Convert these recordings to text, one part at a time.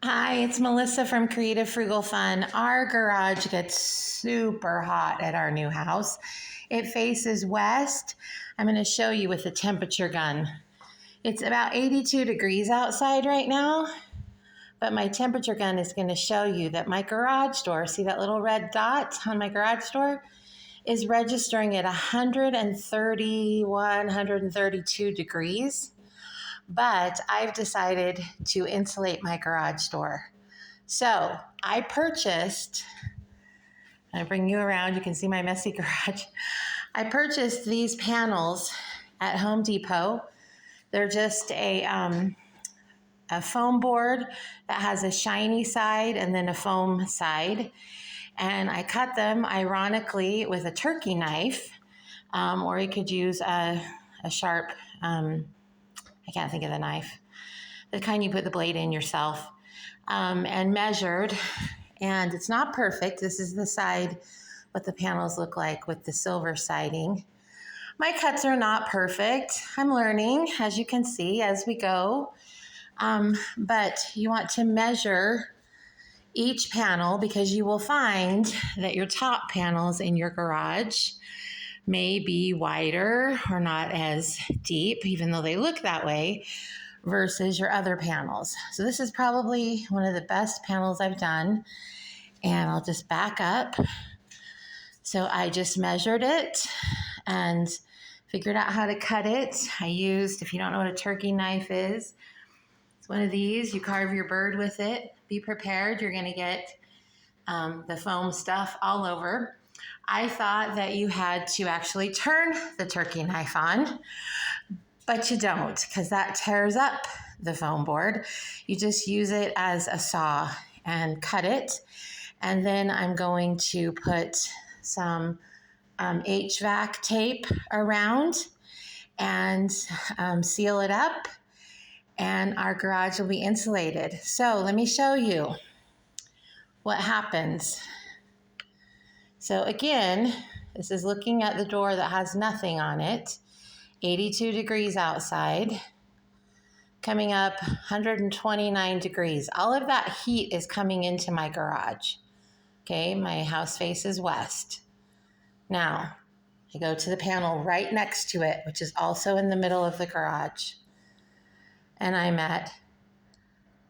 Hi, it's Melissa from Creative Frugal Fun. Our garage gets super hot at our new house. It faces west. I'm going to show you with the temperature gun. It's about 82 degrees outside right now, but my temperature gun is going to show you that my garage door, see that little red dot on my garage door, is registering at 131, 132 degrees. But I've decided to insulate my garage door. So I bring you around, you can see my messy garage. I purchased these panels at Home Depot. They're just a foam board that has a shiny side and then a foam side. And I cut them, ironically, with a turkey knife, or you could use a sharp, I can't think of the knife, the kind you put the blade in yourself, and measured. And it's not perfect. This is the side, what the panels look like with the silver siding. My cuts are not perfect. I'm learning, as you can see, as we go. But you want to measure each panel because you will find that your top panels in your garage may be wider or not as deep, even though they look that way, versus your other panels. So this is probably one of the best panels I've done. And I'll just back up. So I just measured it and figured out how to cut it. I used, if you don't know what a turkey knife is, it's one of these. You carve your bird with it. Be prepared. You're going to get the foam stuff all over. I thought that you had to actually turn the turkey knife on, but you don't, because that tears up the foam board. You just use it as a saw and cut it. And then I'm going to put some HVAC tape around and seal it up, and our garage will be insulated. So let me show you what happens. So again, this is looking at the door that has nothing on it, 82 degrees outside, coming up 129 degrees. All of that heat is coming into my garage. Okay, my house faces west. Now, I go to the panel right next to it, which is also in the middle of the garage. And I'm at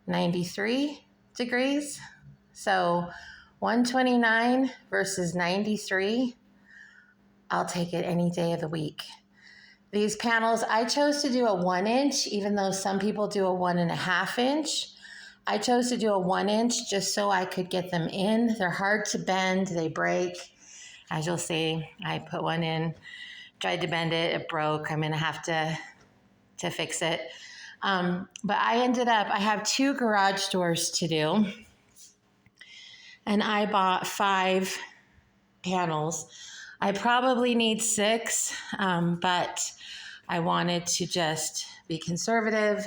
93 degrees. So 129 versus 93, I'll take it any day of the week. These panels, I chose to do a 1 inch, even though some people do a 1.5 inch. I chose to do a 1 inch just so I could get them in. They're hard to bend, they break. As you'll see, I put one in, tried to bend it, it broke. I'm gonna have to fix it. But I have 2 garage doors to do. And I bought 5 panels. I probably need 6, but I wanted to just be conservative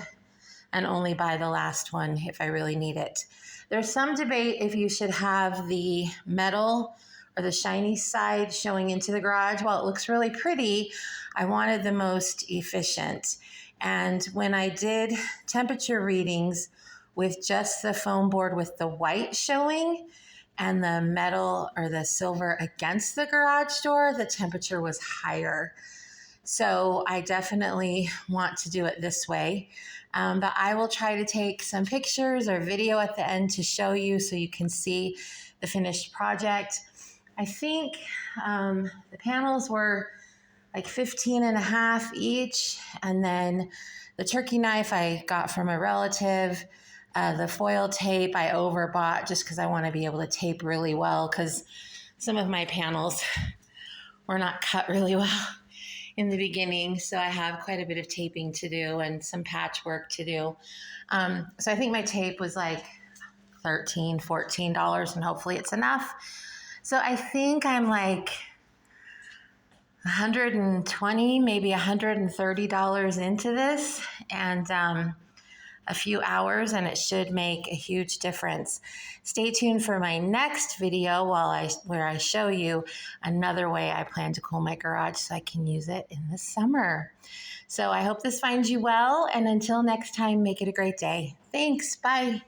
and only buy the last one if I really need it. There's some debate if you should have the metal or the shiny side showing into the garage. While it looks really pretty, I wanted the most efficient. And when I did temperature readings with just the foam board with the white showing and the metal or the silver against the garage door, the temperature was higher. So I definitely want to do it this way. But I will try to take some pictures or video at the end to show you so you can see the finished project. I think the panels were like 15.5 each. And then the turkey knife I got from a relative. The foil tape I overbought just because I want to be able to tape really well, because some of my panels were not cut really well in the beginning. So I have quite a bit of taping to do and some patchwork to do. So I think my tape was like $13, $14, and hopefully it's enough. So I think I'm like $120, maybe $130 into this, and a few hours, and it should make a huge difference. Stay tuned for my next video where I show you another way I plan to cool my garage so I can use it in the summer. So I hope this finds you well, and until next time, make it a great day. Thanks. Bye.